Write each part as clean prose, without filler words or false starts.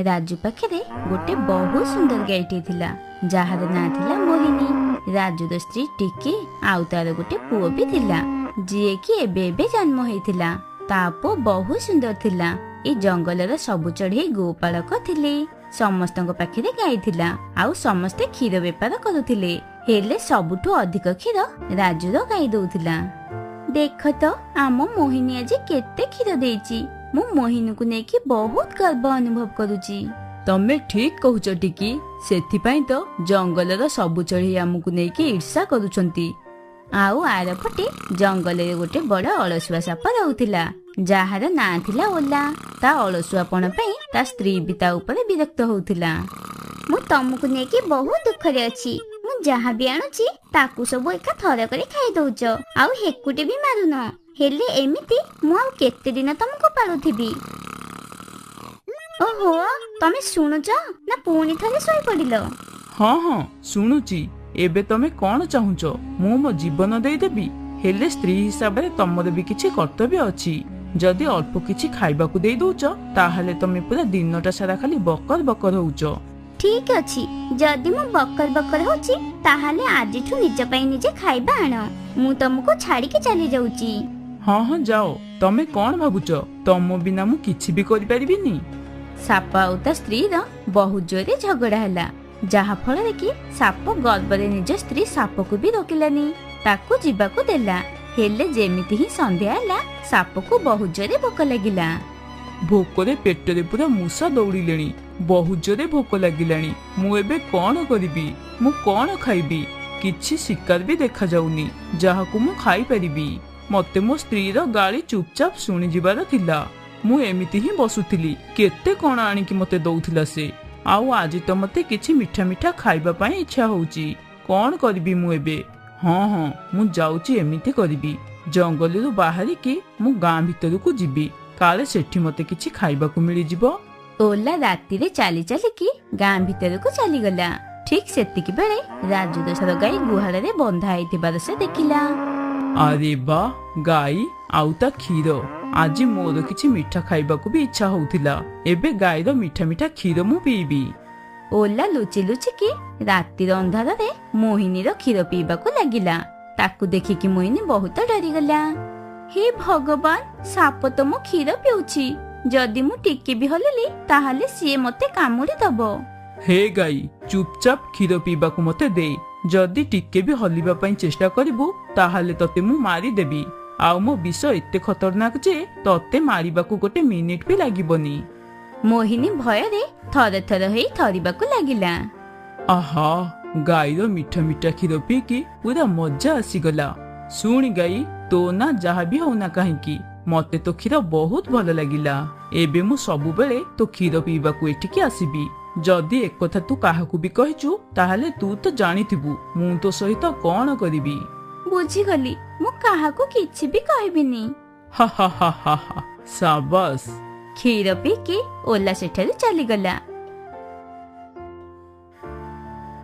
राजू पाखे गोटे बहुत सुंदर गाईटे थिला जार ना थिला मोहिनी। राजूर स्त्री टिकी आउ तार गोटे पुओ भी थिला जी कि एबे जन्म होइथिला। ता पुओ बहुत सुंदर थिला। ए जंगलर सबु चढ़ई गोपालक थिले। समस्तଙ୍କ पाखरे गाई थिला आउ समस्ते क्षीर बेपार करुथिले। हेले सबुठु अधिक क्षीर राजूर गाई दउथिला। देख तो आम मोहिनी आज केते क्षीर देइची। मु मोहिनी को नेकी बहुत गर्व अनुभव करूची। तमे ठीक कहूच टिकी। सेथिपाई तो जंगलर सबु चढ़ी आमको नेकी ईर्षा करूछंती। आउ आर पटे जंगल गोटे बड़ अलसुआ साप रहउथिला जार ना थिला ओला। ता अलसुआपण पई ता स्त्री भी ता ऊपर विरक्त होउथिला। मु तमको नेकी बहुत दुख रे अछि। मु जहा भी आनुची ताकू सब एका थर करे खाई दउच आउ हेकुटे भी मारुन। हेले एमिति मु आउ केते दिन तमको पालुथिबी। ओहो तमे सुनुच ना पुणी थरे सोई पडिलो? हाँ हाँ सुनुची। एबे तमे कौन चाहुच मु मो जीवन दे देबी? हेले स्त्री हिसाब रे तमर भी किछि कर्तव्य अछि। जदि अल्प किछि खाइबाकू देई दउच ताहाले तमे पूरा दिनटा सारा खाली बकर बकर होउच। ठीक अछि जदि मु बकर बकर होची ताहाले आजिठु निज पई निजे खाइबा आण। मु तमको छाड़ी के चली जाउची। हाँ हाँ जाओ। तमे कौन भाबुच तम बिना मु किछि भी करि परिबिनी? साप आउ ता स्त्री रो बहुत जोरे झगड़ा हैला जहा फल कि साप गर्वरे निज स्त्री साप को भी रोकिलानी ताकू जीवाकू देला। हेले जेमिति ही संध्या हैला साप को बहुत जोरे भोक लागिला। भोकरे पेटरे पूरा मूसा दौड़िलेनी। बहुत जोरे भोक लागिलानी। मु एबे कौन करिबी? मु कौन खाइबी? किछि शिकार भी देखा जाउनी जहाकू मु खाई परिबी। मते मो स्त्री रो गाली चुपचाप सुनी जिबार थिला। मु एमिति ही बसुथिली केते कौन आनिकी मते दउथिला से। आउ आज तो मते किछि मीठा मीठा खाइबा पाई इच्छा होउची। कौन करिबी मु एबे? हाँ हाँ मु जाउची एमिति करिबी। जंगलरू बाहरी कि मु गाँ भीतर को जिबी काले सेठी मते किछि खाइबाकू मिली जिवो। ओला राती रे चाली चाली की गाँ भीतर को चली गला। ठीक सेतिकी बेले राजू देशर गाई गुहाल रे बंधा आइथिबार से देखिला। अरे बा गाई आउ ता क्षीर। आज मोर किछि मीठा खाइबाकू भी इच्छा होउथिला। एबे गाईर मीठा मीठा क्षीर मु पीबी। ओला लुचि लुचि की रातिर अंधार रे मोहिनी रो क्षीर पीबाकू लागिला। ताकू देखि कि मोहिनी बहुत डरी गला। हे भगवान साप तो मो क्षीर पिउछि। जदि मु टिके भी हलिली ताहाले सिए मते कामुड़ी दबो। हे गाई चुपचाप क्षीर पीबाकू मते दे। जदि टिके भी हलिबा पई चेष्टा करिबू ताहाले तते मु मारी देबी। आउ मो विष एते खतरनाक जे तते मारिबाकू गोटे मिनिट भी लागिबनी। मोहिनी भय रे थर थर हेई थरिबाकू लागिला। आहा गाईर मीठा मीठा क्षीर पी की पूरा मजा आसीगला। सुनी गाई तो ना जहा भी होना कहीं मते तो क्षीर बहुत भल लागिला। एबे मु सबु बेले तो क्षीर पीबाकू एठिकी आसीबी। जदि एक कथा तू काहाकू भी कहिचु ताहाले तू तो जानिथिबु मु तो सहित कौन करिबी। बुझीगली मु काहाकू किछि भी कहबिनी। हा हा हा हा हा शाबाश। क्षीर पी के ओला सेठारे चली गला।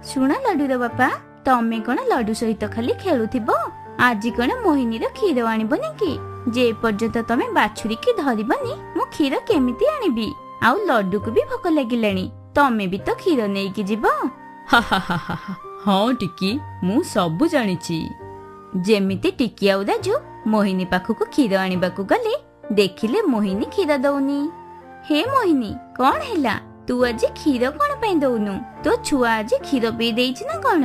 सुना लड्डू रो बापा तमे कोन लड्डू सहित खाली खेलुथिबो? आज कोन मोहिनी रो क्षीर आनिबनी कि? जे पर्यंत तमे बाछुरी की धरिबनी मु क्षीर केमिति आनिबी? आउ लड्डू को भी भोक लागिलानी तमे भी तो क्षीर नेकी जिवो। हा हा हा हा हाँ टिकी मु सबु जानिची। जेमिति टिकी आउ राजू मोहिनी पाखକୁ क्षीर आनिबाकू गले देखिले मोहिनी क्षीर दउनी। हे मोहिनी कौन हैला? तू आज क्षीर कौन पे दउनु? तो छुआ आज क्षीर पी देइछि ना कौन?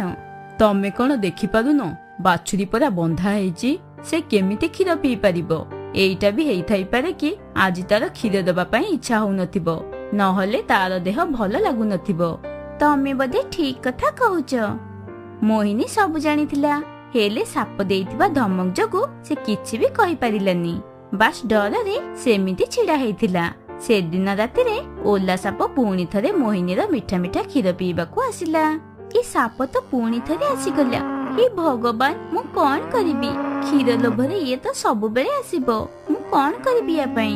तमे कौन देखि पारुनो बाछुरी परा बंधा हेइछि से केमिति क्षीर पी परिबो? एइटा भी हेइ थाइ पारे कि आज तार क्षीर दबा पई इच्छा होउ नथिबो नहले तार देह भल लागु नथिबो। तमे बदे ठीक कथा कहूच। मोहिनी सब जानिथिला हेले साप देइथिबा धमक जगु से किछि भी कहि परिलानी। बास डर रे सेमिति छिड़ा हेइथिला। से दिन राति रे ओला साप पुणी थरे मोहिनीर मीठा मीठा क्षीर पीबाकू आसिला। ई साप तो पुणी थरे आसीगला। हे भगवान मु कौन करिबी? क्षीर लोभरे ये तो सब बेले आसीबो। मु कौन करिबी या पई?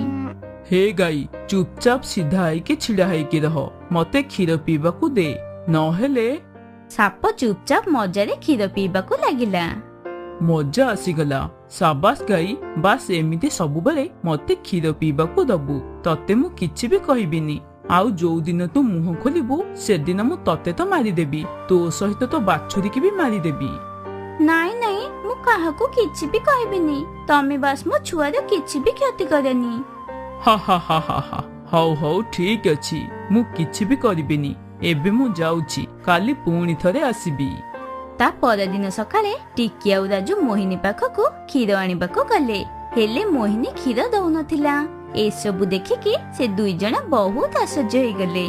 हे गाई चुपचाप सीधा आइके छिड़ा हेइके रह। मते क्षीर पीबाकू दे नहेले। साप चुपचाप मजारे क्षीर पीबाकू लागिला। मजा आसीगला। शाबाश गाई बास एमिति सबु बेले मते क्षीर पीबाकू दबु। तते मु किछि भी कहिबिनी। ଆଉ ଯୋଉ ଦିନ ତୁ ମୁହଁ ଖୋଲିବୁ ସେଦିନ ମୁଁ ତତେ ତ ମାରିଦେବି, ତୋ ସହିତ ତୋ ବାଛୁରୀକି ବି ମାରିଦେବି। ନାଇଁ ନାଇଁ, ମୁଁ କାହାକୁ କିଛି ବି କହିବିନି। ତମେ ବାସ୍ ମୋ ଛୁଆର କିଛି ବି କ୍ଷତି କରନି। ହା ହା ହା ହା ହା, ହଉ ହଉ ଠିକ ଅଛି, ମୁଁ କିଛି ବି କରିବିନି। ଏବେ ମୁଁ ଯାଉଛି, କାଲି ପୁଣି ଥରେ ଆସିବି। ତା ପରଦିନ ସକାଳେ ଟିକି ଆଉ ରାଜୁ ମୋହିନୀ ପାଖକୁ କ୍ଷୀର ଆଣିବାକୁ ଗଲେ, ହେଲେ ମୋହିନୀ କ୍ଷୀର ଦଉନଥିଲା। ଏସବୁ ଦେଖିକି ସେ ଦୁଇ ଜଣ ବହୁତ ଆଶ୍ଚର୍ଯ୍ୟ ହେଇଗଲେ।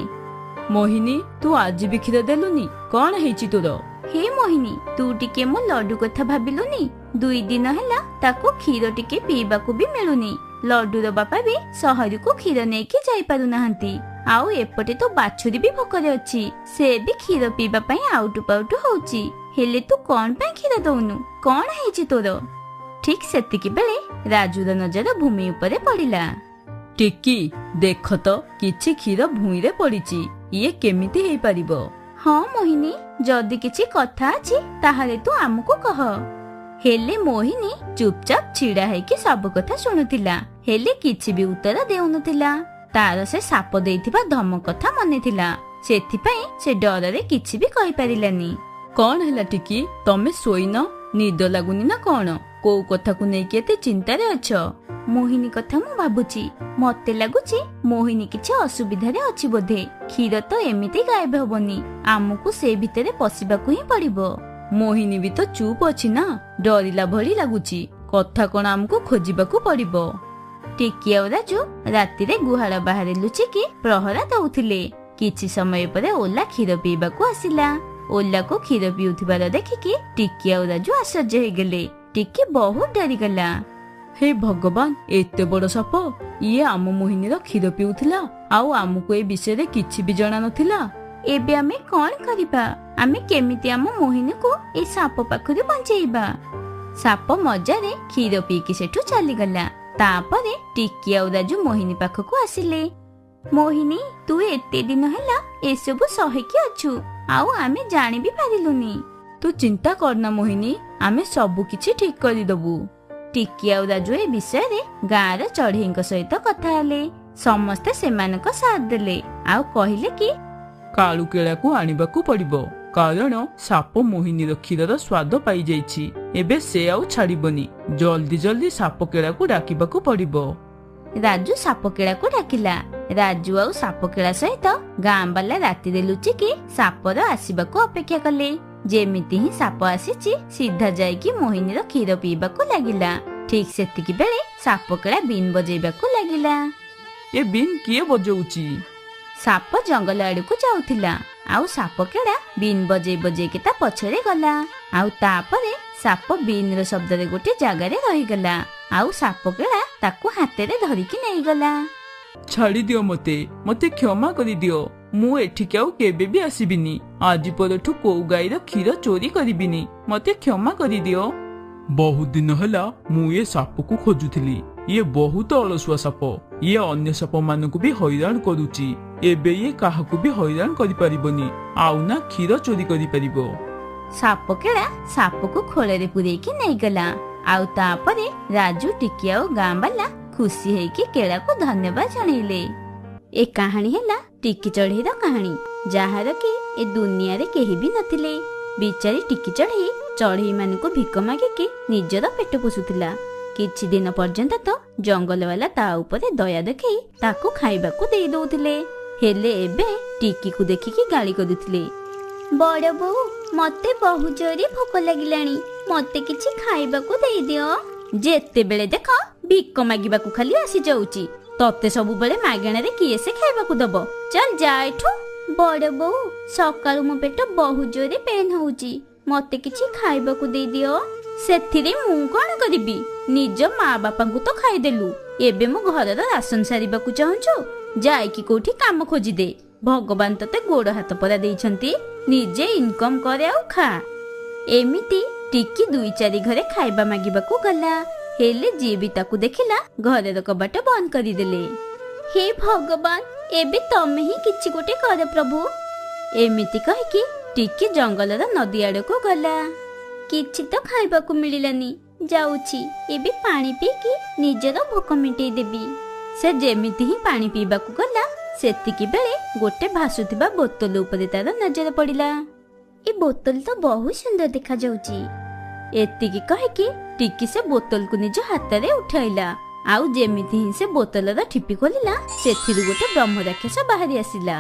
ମୋହିନୀ, ତୁ ଆଜି ବି କ୍ଷୀର ଦେଲୁନି, କଣ ହେଇଛି ତୋର? ହେ ମୋହିନୀ, ତୁ ଟିକେ ମୋ ଲଡୁ କଥା ଭାବିଲୁନି? 2 ଦିନ ହେଲା ତାକୁ କ୍ଷୀର ଟିକେ ପିଇବାକୁ ବି ମିଳୁନି। ଲଡୁର ବାପା ବି ସହରକୁ କ୍ଷୀର ନେଇକି ଯାଇପାରୁନାହାନ୍ତି। ଆଉ ଏପଟେ ତ ବାଛୁରୀ ବି ଭୋକରେ ଅଛି, ସେ ବି କ୍ଷୀର ପିଇବା ପାଇଁ ଆଉଟୁ ପାଉଟୁ ହଉଛି। ହେଲେ ତୁ କଣ ପାଇଁ କ୍ଷୀର ଦଉନୁ? କଣ ହେଇଛି ତୋର? ଠିକ ସେତିକି ବେଳେ ରାଜୁର ନଜର ଭୂମି ଉପରେ ପଡିଲା। ଟିକି, ଦେଖ ତ କିଛି କ୍ଷୀର ଭୂଇଁରେ ପଡିଛି, ଇଏ କେମିତି ହେଇପାରିବ? ହଁ ମୋହିନୀ, ଯଦି କିଛି କଥା ଅଛି ତାହେଲେ ତୁ ଆମକୁ କହ। ହେଲେ ମୋହିନୀ ଚୁପଚାପ ଛିଡା ହେଇକି ସବୁ କଥା ଶୁଣୁଥିଲା, ହେଲେ କିଛି ବି ଉତ୍ତର ଦେଉନଥିଲା। ତାର ସେ ସାପ ଦେଇଥିବା ଧମକ କଥା ମନେ ଥିଲା, ସେଥିପାଇଁ ସେ ଡରରେ କିଛି ବି କହିପାରିଲାନି। କଣ ହେଲା ଟିକି, ତମେ ଶୋଇନ? ନିଦ ଲାଗୁନି ନା କଣ? କୋଉ କଥାକୁ ନେଇକି ଏତେ ଚିନ୍ତାରେ ଅଛ? ମୋହିନୀ କଥା ମୁଁ ଭାବୁଛି। ମତେ ଲାଗୁଛି ମୋହିନୀ କିଛି ଅସୁବିଧାରେ ଅଛି ବୋଧେ। କ୍ଷୀର ତ ଏମିତି ଗାୟବ ହବନି, ଆମକୁ ସେ ଭିତରେ ପଶିବାକୁ ହିଁ ପଡିବ। ମୋହିନୀ ବି ତ ଚୁପ୍ ଅଛି ନା, ଡରିଲା ଭଳି ଲାଗୁଛି। କଥା କଣ ଆମକୁ ଖୋଜିବାକୁ ପଡିବ? ଟିକି ଆଉ ରାଜୁ ରାତିରେ ଗୁହାଳ ବାହାରେ ଲୁଚିକି ପ୍ରହରା ଦଉଥିଲେ। କିଛି ସମୟ ପରେ ଓଲା କ୍ଷୀର ପିଇବାକୁ ଆସିଲା। ଓଲାକୁ କ୍ଷୀର ପିଉଥିବାର ଦେଖିକି ଟିକି ଆଉ ରାଜୁ ଆଶ୍ଚର୍ଯ୍ୟ ହେଇଗଲେ। ଟିକି ବହୁତ ଡରିଗଲା। ହେ ଭଗବାନ, ଏତେ ବଡ ସାପ! ଇଏ ଆମ ମୋହିନୀର କ୍ଷୀର ପିଉଥିଲା, ଆଉ ଆମକୁ ଏ ବିଷୟରେ କିଛି ବି ଜଣା ନଥିଲା। ଏବେ ଆମେ କଣ କରିବା? ଆମେ କେମିତି ଆମ ମୋହିନୀକୁ ଏଇ ସାପ ପାଖରୁ ବଞ୍ଚେଇବା? ସାପ ମଜାରେ କ୍ଷୀର ପିଇକି ସେଠୁ ଚାଲିଗଲା। ତାପରେ ଟିକି ଆଉ ରାଜୁ ମୋହିନୀ ପାଖକୁ ଆସିଲେ। ମୋହିନୀ, ତୁ ଏତେ ଦିନ ହେଲା ଏସବୁ ସହିକି ଅଛୁ, ଆଉ ଆମେ ଜାଣି ବି ପାରିଲୁନି। ତୁ ଚିନ୍ତା କରନା ମୋହିନୀ, ଆମେ ସବୁ କିଛି ଠିକ କରିଦବୁ। ଟିକି ଆଉ ରାଜୁ ଏ ବିଷୟରେ ଗାଁର ଚଢେଇଙ୍କ ସହିତ କଥା ହେଲେ। ସମସ୍ତେ ସେମାନଙ୍କ ସାଥ ଦେଲେ, ଆଉ କହିଲେ କି କାଳୁ କେଳାକୁ ଆଣିବାକୁ ପଡିବ, କାରଣ ସାପ ମୋହିନୀର କ୍ଷୀରର ସ୍ୱାଦ ପାଇଯାଇଛି। ଏବେ ସେ ଆଉ ଛାଡିବନି। ଜଲ୍ଦି ଜଲ୍ଦି ସାପ କେଳାକୁ ଡାକିବାକୁ ପଡିବ। ରାଜୁ ସାପ କେଳାକୁ ଡାକିଲା। ରାଜୁ ଆଉ ସାପ କେଳା ସହିତ ଗାଁ ବାଲା ରାତିରେ ଲୁଚିକି ସାପର ଆସିବାକୁ ଅପେକ୍ଷା କଲେ। ଯେମିତି ହିଁ ସାପ ଆସିଛି, ସିଧା ଯାଇକି ମୋହିନୀର କ୍ଷୀର ପିଇବାକୁ ଲାଗିଲା। ଠିକ ସେତିକି ବେଳେ ସାପ କେଳା ବିନ୍ ବଜେଇବାକୁ ଲାଗିଲା। ଏ ବିନ୍ କିଏ ବଜଉଛି? ସାପ ଜଙ୍ଗଲ ଆଡକୁ ଯାଉଥିଲା, ଆଉ ସାପ କେଳା ବିନ୍ ବଜେଇ ବଜେଇକି ତା ପଛରେ ଗଲା। ଆଉ ତାପରେ ସାପ ବିନ୍ର ଶବ୍ଦରେ ଗୋଟେ ଜାଗାରେ ରହିଗଲା, ଆଉ ସାପ କେଳା ତାକୁ ହାତରେ ଧରିକି ନେଇଗଲା। ଛାଡି ଦିଅ ମତେ, ମତେ କ୍ଷମା କରିଦିଅ। ମୁଁ ଏଠିକି ଆଉ କେବେ ବି ଆସିବିନି। ଆଜି ପରଠୁ କୋଉ ଗାଈର କ୍ଷୀର ଚୋରି କରିବିନି। ମତେ କ୍ଷମା କରିଦିଅ। ବହୁତ ଦିନ ହେଲା ମୁଁ ଏ ସାପକୁ ଖୋଜୁଥିଲି। ଇଏ ବହୁତ ଅଳସୁଆ ସାପ। ଇଏ ଅନ୍ୟ ସାପ ମାନଙ୍କୁ ବି ହଇରାଣ କରୁଛି। ଏବେ ଇଏ କାହାକୁ ବି ହଇରାଣ କରିପାରିବନି, ଆଉ ନା କ୍ଷୀର ଚୋରି କରିପାରିବ। ସାପ କେଳା ସାପକୁ ଖୋଳରେ ପୁରେଇକି ନେଇଗଲା। ଆଉ ତାପରେ ରାଜୁ, ଟିକି ଆଉ ଗାଁ ବାଲା ଖୁସି ହେଇକି କେଳାକୁ ଧନ୍ୟବାଦ ଜଣେଇଲେ। ଏ କାହାଣୀ ହେଲା ଟିକି ଚଢେଇର କାହାଣୀ, ଯାହାର କି ଏ ଦୁନିଆରେ କେହି ବି ନଥିଲେ। ବିଚାରୀ ଟିକି ଚଢେଇ ଚଢେଇ ମାନଙ୍କୁ ଭିକ ମାଗିକି ନିଜର ପେଟ ପୋଷୁଥିଲା। କିଛି ଦିନ ପର୍ଯ୍ୟନ୍ତ ତ ଜଙ୍ଗଲବାଲା ତା ଉପରେ ଦୟା ଦେଖେଇ ତାକୁ ଖାଇବାକୁ ଦେଇ ଦଉଥିଲେ। ହେଲେ ଏବେ ଟିକିକୁ ଦେଖିକି ଗାଳି କରୁଥିଲେ। ବଡ ବୋଉ, ମତେ ବହୁ ଜୋରେ ଭୋକ ଲାଗିଲାଣି, ମତେ କିଛି ଖାଇବାକୁ ଦେଇଦିଅ। ଯେତେବେଳେ ଦେଖ ଭିକ ମାଗିବାକୁ ଖାଲି ଆସି ଯାଉଛି। ତତେ ସବୁବେଳେ ମାଗଣାରେ କିଏ ସେ ଖାଇବାକୁ ଦବ? ଚାଲ ଯା ଏଠୁ। ବଡ ବୋଉ, ସକାଳୁ ମୋ ପେଟ ବହୁ ଜୋରେ ପେନ୍ ହଉଛି, ମତେ କିଛି ଖାଇବାକୁ ଦେଇଦିଅ। ସେଥିରେ ମୁଁ କଣ କରିବି? ନିଜ ମା ବାପାଙ୍କୁ ତ ଖାଇଦେଲୁ, ଏବେ ମୋ ଘରର ରାସନ ସାରିବାକୁ ଚାହୁଁଛୁ? ଯାଇକି କୋଉଠି କାମ ଖୋଜିଦେ। ଭଗବାନ ତତେ ଗୋଡ ହାତ ପରା ଦେଇଛନ୍ତି, ନିଜେ ଇନକମ କରେ ଆଉ ଖା। ଏମିତି ଟିକି 2-4 ଘରେ ଖାଇବା ମାଗିବାକୁ ଗଲା, ହେଲେ ଯିଏ ବି ତାକୁ ଦେଖିଲା ଘରର କବାଟ ବନ୍ଦ କରିଦେଲେ। ହେ ଭଗବାନ, ଏବେ ତମେ ହିଁ କିଛି ଗୋଟେ କର ପ୍ରଭୁ। ଏମିତି କହିକି ଟିକି ଜଙ୍ଗଲର ନଦୀ ଆଡକୁ ଗଲା। କିଛି ତ ଖାଇବାକୁ ମିଳିଲାନି, ଯାଉଛି ଏବେ ପାଣି ପିଇକି ନିଜର ଭୋକ ମିଟେଇ ଦେବି। ସେ ଯେମିତି ହିଁ ପାଣି ପିଇବାକୁ ଗଲା, ସେତିକି ବେଳେ ଗୋଟେ ଭାସୁଥିବା ବୋତଲ ଉପରେ ତାର ନଜର ପଡିଲା। ଏ ବୋତଲ ତ ବହୁତ ସୁନ୍ଦର ଦେଖାଯାଉଛି। ଏତିକି କହିକି ଟିକି ସେ ବୋତଲକୁ ନିଜ ହାତରେ ଉଠାଇଲା। ଆଉ ଯେମିତି ହିଁ ସେ ବୋତଲର ଠିପି ଖୋଲିଲା, ସେଥିରୁ ଗୋଟେ ବ୍ରହ୍ମ ରାକ୍ଷସ ବାହାରି ଆସିଲା।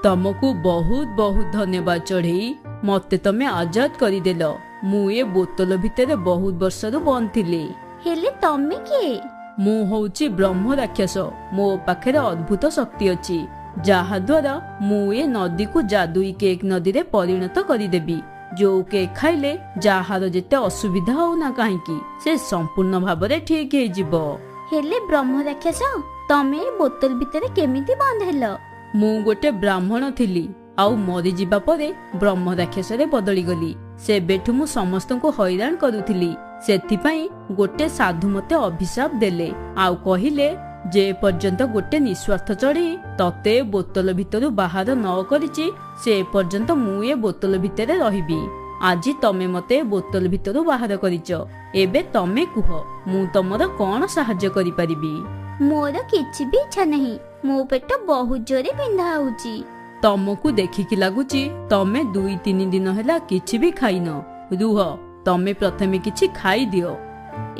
ତମକୁ ବହୁତ ବହୁତ ଧନ୍ୟବାଦ ଚଢେଇ, ମତେ ତମେ ଆଜାଦ କରିଦେଲ। ମୁଁ ଏ ବୋତଲ ଭିତରେ ବହୁତ ବର୍ଷରୁ ବନ୍ଦ ଥିଲି। ହେଲେ ତମେ କିଏ? ମୁଁ ହଉଛି ବ୍ରହ୍ମ ରାକ୍ଷସ। ମୋ ପାଖରେ ଅଦ୍ଭୁତ ଶକ୍ତି ଅଛି, ଯାହା ଦ୍ୱାରା ମୁଁ ଏ ନଦୀକୁ ଯାଦୁଇ କେକ୍ ନଦୀରେ ପରିଣତ କରିଦେବି। ଯୋଉ କେକ୍ ଖାଇଲେ ଯାହାର ଯେତେ ଅସୁବିଧା ହଉନା କାହିଁକି, ସେ ସମ୍ପୂର୍ଣ୍ଣ ଭାବରେ ଠିକ ହେଇଯିବ। ହେଲେ ବ୍ରହ୍ମ ରାକ୍ଷସ, ତମେ ଏ ବୋତଲ ଭିତରେ କେମିତି ବନ୍ଦ ହେଲ? ମୁଁ ଗୋଟେ ବ୍ରାହ୍ମଣ ଥିଲି, ଆଉ ମରିଯିବା ପରେ ବ୍ରହ୍ମ ରାକ୍ଷସରେ ବଦଳିଗଲି। ସେବେଠୁ ମୁଁ ସମସ୍ତଙ୍କୁ ହଇରାଣ କରୁଥିଲି। ସେଥିପାଇଁ ଗୋଟେ ସାଧୁ ମତେ ଅଭିଶାପ ଦେଲେ, ଆଉ କହିଲେ ଯେ ପର୍ଯ୍ୟନ୍ତ ଗୋଟେ ନିଃସ୍ୱାର୍ଥ ଚଢେଇ ତତେ ବୋତଲ ଭିତରୁ ବାହାର ନ କରିଛି, ସେ ପର୍ଯ୍ୟନ୍ତ ମୁଁ ଏ ବୋତଲ ଭିତରେ ରହିବି। ଆଜି ତମେ ମତେ ବୋତଲ ଭିତରୁ ବାହାର କରିଛ, ଏବେ ତମେ କୁହ ମୁଁ ତମର କଣ ସାହାଯ୍ୟ କରିପାରିବି? ମୋର କିଛି ବି ଇଚ୍ଛା ନାହିଁ। ମୋ ପେଟ ବହୁତ ଜୋରେ ବିନ୍ଧା ହଉଛି। ତମକୁ ଦେଖିକି ଲାଗୁଛି ତମେ 2-3 ଦିନ ହେଲା କିଛି ବି ଖାଇନ। ରୁହ, ତମେ ପ୍ରଥମେ କିଛି ଖାଇଦିଅ।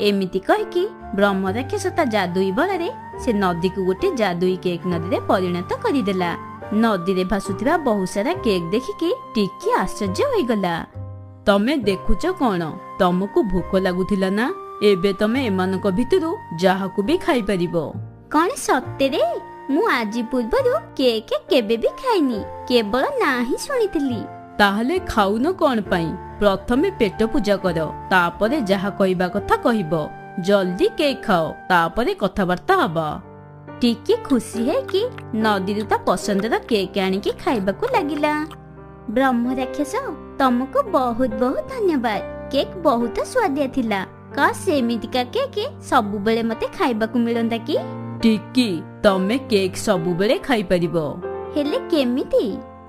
ଏମିତି କହିକି ବ୍ରହ୍ମ ରାକ୍ଷସ ତା ଯାଦୁଇ ବଳରେ ସେ ନଦୀକୁ ଗୋଟେ ଯାଦୁଇ କେକ୍ ନଦୀରେ ପରିଣତ କରିଦେଲା। ନଦୀରେ ଭାସୁଥିବା ବହୁତ ସାରା କେକ୍ ଦେଖିକି ଟିକି ଆଶ୍ଚର୍ଯ୍ୟ ହୋଇଗଲା। ତମେ ଦେଖୁଛ କଣ? ତମକୁ ଭୋକ ଲାଗୁଥିଲା ନା? ଏବେ ତମେ ଏମାନଙ୍କ ଭିତରୁ ଯାହାକୁ ବି ଖାଇପାରିବ। କଣ ସତରେ? ମୁଁ ଆଜି ପୂର୍ବରୁ କେକ୍ କେବେ ବି ଖାଇନି, କେବଳ ନା ହିଁ ଶୁଣିଥିଲି। ତାହେଲେ ଖାଉନ କଣ ପାଇଁ? ପ୍ରଥମେ ପେଟ ପୂଜା କର, ତାପରେ ଯାହା କହିବା କଥା କହିବ। ଜଲ୍ଦି କେକ୍ ଖାଅ, ତାପରେ କଥାବାର୍ତ୍ତା ହବା। ଟିକି ଖୁସି ହେଇକି ନଦୀରୁ ତା ପସନ୍ଦର କେକ୍ ଆଣିକି ଖାଇବାକୁ ଲାଗିଲା। ବ୍ରହ୍ମ ରାକ୍ଷସ, ତମକୁ ବହୁତ ବହୁତ ଧନ୍ୟବାଦ। କେକ୍ ବହୁତ ସ୍ୱାଦିଆ ଥିଲା। କାଶ ଏମିତିକା କେକ୍ ସବୁବେଳେ ମତେ ଖାଇବାକୁ ମିଳନ୍ତା କି? ଟିକି, ତମେ କେକ୍ ସବୁବେଳେ ଖାଇପାରିବ। ହେଲେ କେମିତି?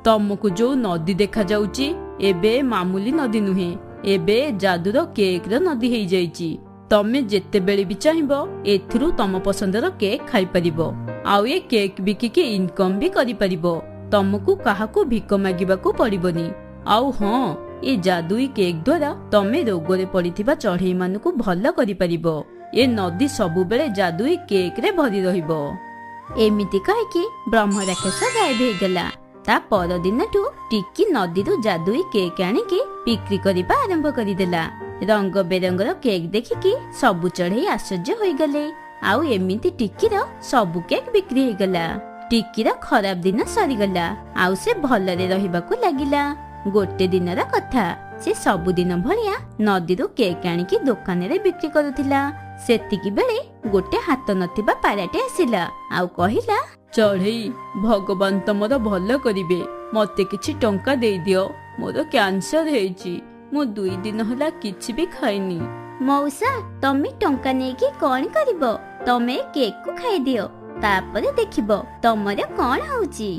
ତମକୁ ଯୋଉ ନଦୀ ଦେଖାଯାଉଛି, ଏବେ ମାମୁଲି ନଦୀ ନୁହେଁ, ଏବେ ଯାଦୁର କେକ୍ ର ନଦୀ ହେଇଯାଇଛି। ତମେ ଯେତେବେଳେ ବି ଚାହିଁବ ଏଥିରୁ ତମ ପସନ୍ଦର କେକ୍ ଖାଇପାରିବ, ଆଉ ଏ କେକ୍ ବିକିକି ଇନକମ ବି କରିପାରିବ। ତମକୁ କାହାକୁ ଭିକ ମାଗିବାକୁ ପଡିବନି। ଆଉ ହଁ, ଏ ଯାଦୁଇ କେକ୍ ଦ୍ୱାରା ତମେ ରୋଗରେ ପଡିଥିବା ଚଢେଇ ମାନଙ୍କୁ ଭଲ କରିପାରିବ। ଏ ନଦୀ ସବୁବେଳେ ଯାଦୁଇ କେକ୍ ରେ ଭରି ରହିବ। ଏମିତି କହିକି ବ୍ରହ୍ମ ରାକ୍ଷସ ଗାୟବ ହେଇଗଲା। ତା ପରଦିନଠୁ ଟିକି ନଦୀରୁ ଯାଦୁଇ କେକ୍ ଆଣିକି ବିକ୍ରି କରିବା ଆରମ୍ଭ କରିଦେଲା। ରଙ୍ଗ ବେରଙ୍ଗର କେକ୍ ଦେଖିକି ସବୁ ଚଢେଇ ଆଶ୍ଚର୍ଯ୍ୟ ହୋଇଗଲେ। ଆଉ ଏମିତି ଟିକିର ସବୁ କେକ୍ ବିକ୍ରି ହେଇଗଲା। ଟିକିର ଖରାପ ଦିନ ସରିଗଲା, ଆଉ ସେ ଭଲରେ ରହିବାକୁ ଲାଗିଲା। ଗୋଟେ ଦିନର କଥା, ସେ ସବୁଦିନ ଭଳିଆ ନଦୀରୁ କେକ୍ ଆଣିକି ଦୋକାନରେ ବିକ୍ରି କରୁଥିଲା। ସେତିକି ବେଳେ ଗୋଟେ ହାତ ନଥିବା ପାରାଟେ ଆସିଲା ଆଉ କହିଲା, ଚଢେଇ, ଭଗବାନ ତମର ଭଲ କରିବେ। ମତେ କିଛି ଟଙ୍କା ଦେଇଦିଅ, ମୋର କ୍ୟାନ୍ସର ହେଇଛି। ମୁଁ 2 ଦିନ ହେଲା କିଛି ବି ଖାଇନି। ମଉସା, ତମେ ଟଙ୍କା ନେଇକି କଣ କରିବ? ତମେ କେକ୍ କୁ ଖାଇଦିଅ, ତାପରେ ଦେଖିବ ତମର କଣ ହଉଛି।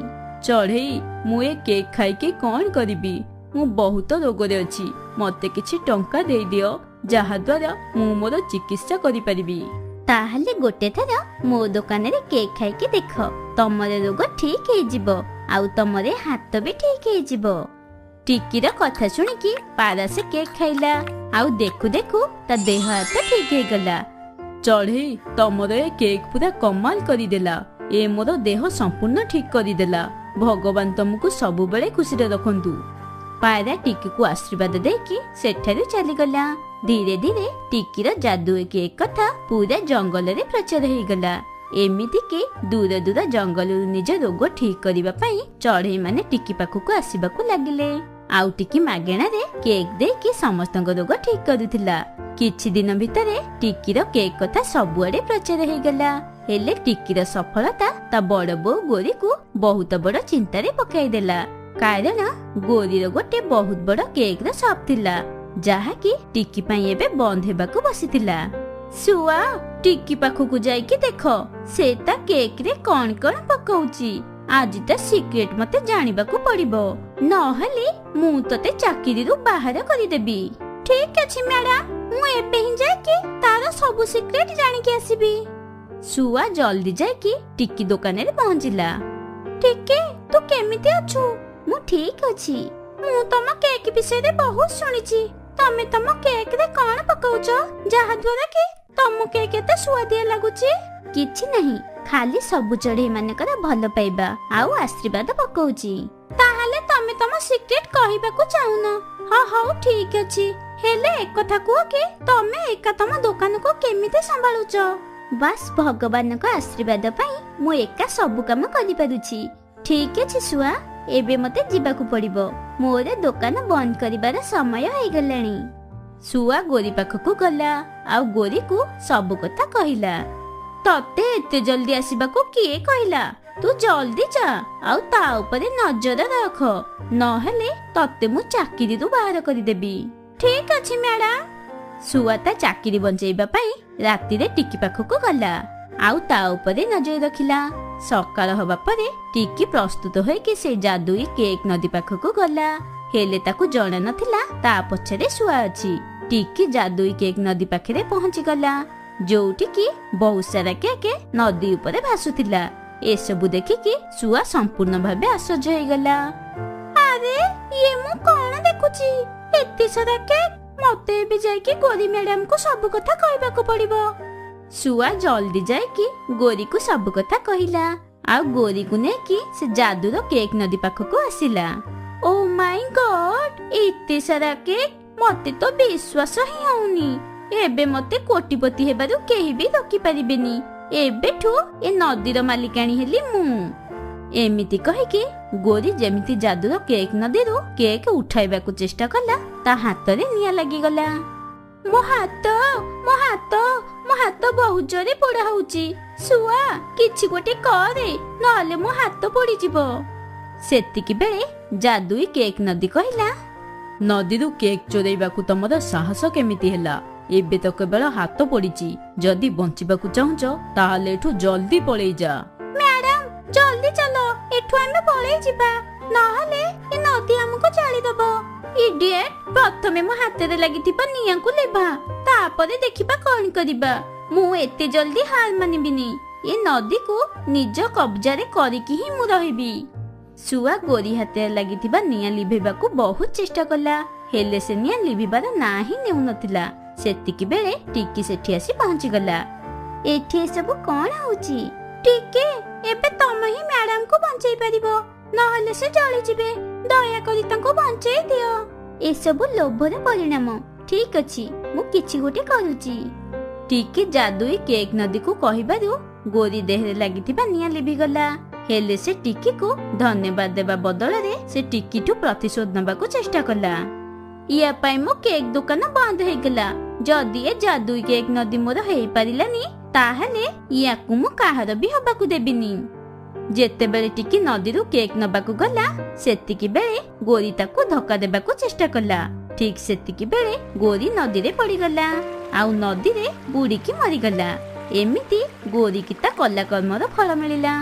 ଚଢେଇ, ମୁଁ ଏ କେକ୍ ଖାଇକି କଣ କରିବି? ମୁଁ ବହୁତ ରୋଗରେ ଅଛି। ମତେ କିଛି ଟଙ୍କା ଦେଇଦିଅ, ଯାହା ଦ୍ୱାରା ମୁଁ ମୋର ଚିକିତ୍ସା କରିପାରିବି। ତାହେଲେ ଗୋଟେ ଥର ମୋ ଦୋକାନରେ କେକ୍ ଖାଇକି ଦେଖ, ତମର ରୋଗ ଠିକ ହେଇଯିବ, ଆଉ ତମର ହାତ ବି ଠିକ ହେଇଯିବ। ଟିକିର କଥା ଶୁଣିକି ପାରା ସେ କେକ୍ ଖାଇଲା, ଆଉ ଦେଖୁ ଦେଖୁ ତା ଦେହ ହାତ ଠିକ ହେଇଗଲା। ଚଢେଇ, ତମର ଏ କେକ୍ ପୁରା କମାଲ କରିଦେଲା। ଏ ମୋର ଦେହ ସମ୍ପୂର୍ଣ୍ଣ ଠିକ କରିଦେଲା। ଭଗବାନ ତମକୁ ସବୁବେଳେ ଖୁସିରେ ରଖନ୍ତୁ। ପାରା ଟିକିକୁ ଆଶୀର୍ବାଦ ଦେଇକି ସେଠାରୁ ଚାଲିଗଲା। ଧୀରେ ଧୀରେ ଟିକିର ଯାଦୁଇ କେକ୍ କଥା ପୁରା ଜଙ୍ଗଲରେ ପ୍ରଚାର ହେଇଗଲା। ଏମିତିକି ଦୂର ଦୂର ଜଙ୍ଗଲରୁ ନିଜ ରୋଗ ଠିକ କରିବା ପାଇଁ ଚଢେଇ ମାନେ ଟିକି ପାଖକୁ ଆସିବାକୁ ଲାଗିଲେ। ଆଉ ଟିକି ମାଗେଣାରେ କେକ୍ ଦେଇକି ସମସ୍ତଙ୍କ ରୋଗ ଠିକ କରୁଥିଲା। କିଛି ଦିନ ଭିତରେ ଟିକିର କେକ୍ କଥା ସବୁଆଡେ ପ୍ରଚାର ହେଇଗଲା। ହେଲେ ଟିକିର ସଫଳତା ତା ବଡ ବୋଉ ଗୋରିକୁ ବହୁତ ବଡ ଚିନ୍ତାରେ ପକାଇଦେଲା। କାରଣ ଗୋରିର ଗୋଟେ ବହୁତ ବଡ କେକ୍ ର ସପ୍ ଥିଲା, ଯାହାକି ଟିକି ପାଇଁ ଏବେ ବନ୍ଦ ହେବାକୁ ବସିଥିଲା। ସୁଆ, ଟିକି ପାଖକୁ ଯାଇକି ଦେଖ, ସେ ତା କେକ୍ ରେ କଣ କଣ ପକାଉଛି। ଆଜି ତା ସିକ୍ରେଟ ମତେ ଜାଣିବାକୁ ପଡିବ, ନହେଲେ ମୁଁ ତତେ ଚାକିରିରୁ ବାହାର କରିଦେବି। ଠିକ ଅଛି ମ୍ୟାଡାମ, ମୁଁ ଏବେ ହିଁ ଯାଇକି ତାର ସବୁ ସିକ୍ରେଟ ଜାଣିକି ଆସିବି। ସୁଆ ଜଲ୍ଦି ଯାଇକି ଟିକି ଦୋକାନରେ ପହଞ୍ଚିଲା। ଟିକି ତୁ କେମିତି ଅଛୁ? ମୁଁ ଠିକ ଅଛି। ମୁଁ ତମ କେକ୍ ବିଷୟରେ ବହୁତ ଶୁଣିଛି। ତମେ ତମ କେକ୍ ରେ କଣ ପକାଉଛ ଯାହା ଦ୍ୱାରା କି ତମ କେକ୍ ଏତେ ସୁଆଦିଆ ଲାଗୁଛି? କିଛି ନାହିଁ, ଖାଲି ସବୁ ଚଢେଇ ମାନଙ୍କର ଭଲ ପାଇବା ଆଉ ଆଶୀର୍ବାଦ ପକଉଛି। ତାହେଲେ ତମେ ତମ ସିକ୍ରେଟ କହିବାକୁ ଚାହୁଁନ? ହଁ ହଉ ଠିକ ଅଛି, ହେଲେ ଏକଥା କୁହ କି ତମେ ଏକା ତମ ଦୋକାନକୁ କେମିତି ସମ୍ଭାଳୁଛ? ବାସ୍ ଭଗବାନଙ୍କ ଆଶୀର୍ବାଦ ପାଇଁ ମୁଁ ଏକା ସବୁ କାମ କରିପାରୁଛି। ଠିକ ଅଛି ଶୁଆ, ଏବେ ମତେ ଯିବାକୁ ପଡିବ। ମୋର ଦୋକାନ ବନ୍ଦ କରିବାର ସମୟ ହେଇଗଲାଣି। ଶୁଆ ଗୋରି ପାଖକୁ ଗଲା ଆଉ ଗୋରିକୁ ସବୁ କଥା କହିଲା। ତତେ ଏତେ ଜଲ୍ଦି ଆସିବାକୁ କିଏ କହିଲା? ତୁ ଜଲ୍ଦି ଯା ଆଉ ତା ଉପରେ ନଜର ରଖ, ନହେଲେ ତତେ ମୁଁ ଚାକିରିରୁ ବାହାର କରିଦେବି। ଠିକ ଅଛି ମ୍ୟାଡାମ। ଶୁଆ ତା ଚାକିରି ବଞ୍ଚେଇବା ପାଇଁ ରାତିରେ ଟିକି ପାଖକୁ ଗଲା ଆଉ ତା ଉପରେ ନଜର ରଖିଲା। ସକାଳ ହବା ପରେ ଟିକି ପ୍ରସ୍ତୁତ ହୋଇକି ସେ ଯାଦୁଇ କେକ୍ ନଦୀ ପାଖକୁ ଗଲା, ହେଲେ ତାକୁ ଜଣା ନଥିଲା ତା ପଛରେ ଶୁଆ ଅଛି। ଟିକି ଯାଦୁଇ କେକ୍ ନଦୀ ପାଖରେ ପହଞ୍ଚି ଗଲା, ଯୋଉଠିକି ବହୁତ ସାରା କେକ୍ ନଦୀ ଉପରେ ଭାସୁଥିଲା। ଏସବୁ ଦେଖିକି ଶୁଆ ସମ୍ପୂର୍ଣ୍ଣ ଭାବେ ଆଶ୍ଚର୍ଯ୍ୟ ହେଇଗଲା। ଆରେ ଇଏ ମୁଁ କଣ ଦେଖୁଛି? ଏତେ ସାରା କେକ୍! ମତେ ଏବେ ଯାଇକି ଗୋରି ମ୍ୟାଡାମକୁ ସବୁ କଥା କହିବାକୁ ପଡିବ। ଶୁଆ ଜଲ୍ଦି ଯାଇକି ଗୋରିକୁ ସବୁ କଥା କହିଲା ଆଉ ଗୋରିକୁ ନେଇକି ସେ ଯାଦୁର କେକ୍ ନଦୀ ପାଖକୁ ଆସିଲା। ଓ ମାଇ ଗଡ୍, ଏତେ ସାରା କେକ୍! ମତେ ତ ବିଶ୍ୱାସ ହିଁ ହଉନି। ଏବେ ମତେ କୋଟିପତି ହେବାରୁ କେହି ବି ରୋକି ପାରିବେନି। ଏବେଠୁ ଏ ନଦୀର ମାଲିକାଣୀ ହେଲି ମୁଁ। ଏମିତି କହିକି ଗୋରି ଯେମିତି ଯାଦୁର କେକ୍ ନଦୀରୁ କେକ୍ ଉଠାଇବାକୁ ଚେଷ୍ଟା କଲା, ତା ହାତରେ ନିଆଁ ଲାଗିଗଲା। ମୋ ହାତ ବହୁତ ଜୋରେ ପୋଡା ହଉଛି। ଶୁଆ କିଛି ଗୋଟେ କରେ, ନହେଲେ ମୋ ହାତ ପୋଡିଯିବ। ସେତିକି ବେଳେ ଯାଦୁଇ କେକ୍ ନଦୀ କହିଲା, ନଦୀରୁ କେକ୍ ଚୋରେଇବାକୁ ତମର ସାହସ କେମିତି ହେଲା? ଏବେ ତ କେବଳ ହାତ ପଡିଛି। ଯଦି ବଞ୍ଚିବାକୁ ଚାହୁଁଛ ତାହେଲେ ଏଠୁ ଜଲ୍ଦି ପଳେଇ ଯା। ମ୍ୟାଡାମ ଜଲ୍ଦି ଚାଲ, ଏଠୁ ଆମେ ପଳେଇ ଯିବା, ନହେଲେ ଏ ନଦୀ ଆମକୁ ଜାଳିଦବ। ଇଡିଏଟ୍, ପ୍ରଥମେ ମୋ ହାତରେ ଲାଗିଥିବା ନିଆଁକୁ ଲିଭା, ତାପରେ ଦେଖିବା କଣ କରିବା। ମୁଁ ଏତେ ଜଲ୍ଦି ହାର ମାନିବିନି। ଏ ନଦୀକୁ ନିଜ କବ୍ଜାରେ କରିକି ହିଁ ମୁଁ ରହିବି। ଶୁଆ ଗୋରି ହାତରେ ଲାଗିଥିବା ନିଆଁ ଲିଭେଇବାକୁ ବହୁତ ଚେଷ୍ଟା କଲା, ହେଲେ ସେ ନିଆଁ ଲିଭିବାର ନାଁ ହିଁ ନେଉନଥିଲା। ସେତିକି ବେଳେ ଟିକି ସେଠି ଆସି ପହଞ୍ଚିଗଲା। ଏଠି ଏସବୁ କଣ ହଉଛି? ଟିକି, ଏବେ ତମେ ହିଁ ମ୍ୟାଡାମକୁ ବଞ୍ଚେଇ ପାରିବ, ନହେଲେ ସେ ଜଳିଯିବେ। ଦୟାକରି ତାଙ୍କୁ ବଞ୍ଚେଇ ଦିଅ। ଏସବୁ ଲୋଭର ପରିଣାମ। ଠିକ ଅଛି, ମୁଁ କିଛି ଗୋଟେ କରୁଛି। ଟିକି ଯାଦୁଇ କେକ୍ ନଦୀକୁ କହିବାରୁ ଗୋରି ଦେହରେ ଲାଗିଥିବା ନିଆଁ ଲିଭିଗଲା, ହେଲେ ସେ ଟିକିକୁ ଧନ୍ୟବାଦ ଦେବା ବଦଳରେ ସେ ଟିକିଠୁ ପ୍ରତିଶୋଧ ନେବାକୁ ଚେଷ୍ଟା କଲା। ୟା ପାଇଁ ମୋ କେକ୍ ଦୋକାନ ବନ୍ଦ ହେଇଗଲା। ଯଦି ଏ ଯାଦୁଇ କେକ୍ ନଦୀ ମୋର ହେଇପାରିଲାନି, ତାହେଲେ ୟାକୁ ମୁଁ କାହାର ବି ହବାକୁ ଦେବିନି। ଯେତେବେଳେ ଟିକି ନଦୀରୁ କେକ୍ ନବାକୁ ଗଲା, ସେତିକି ବେଳେ ଗୋରି ତାକୁ ଧକ୍କା ଦେବାକୁ ଚେଷ୍ଟା କଲା। ଠିକ ସେତିକି ବେଳେ ଗୋରି ନଦୀରେ ପଡିଗଲା ଆଉ ନଦୀରେ ବୁଡିକି ମରିଗଲା। ଏମିତି ଗୋରିକି ତା କଲା କର୍ମର ଫଳ ମିଳିଲା।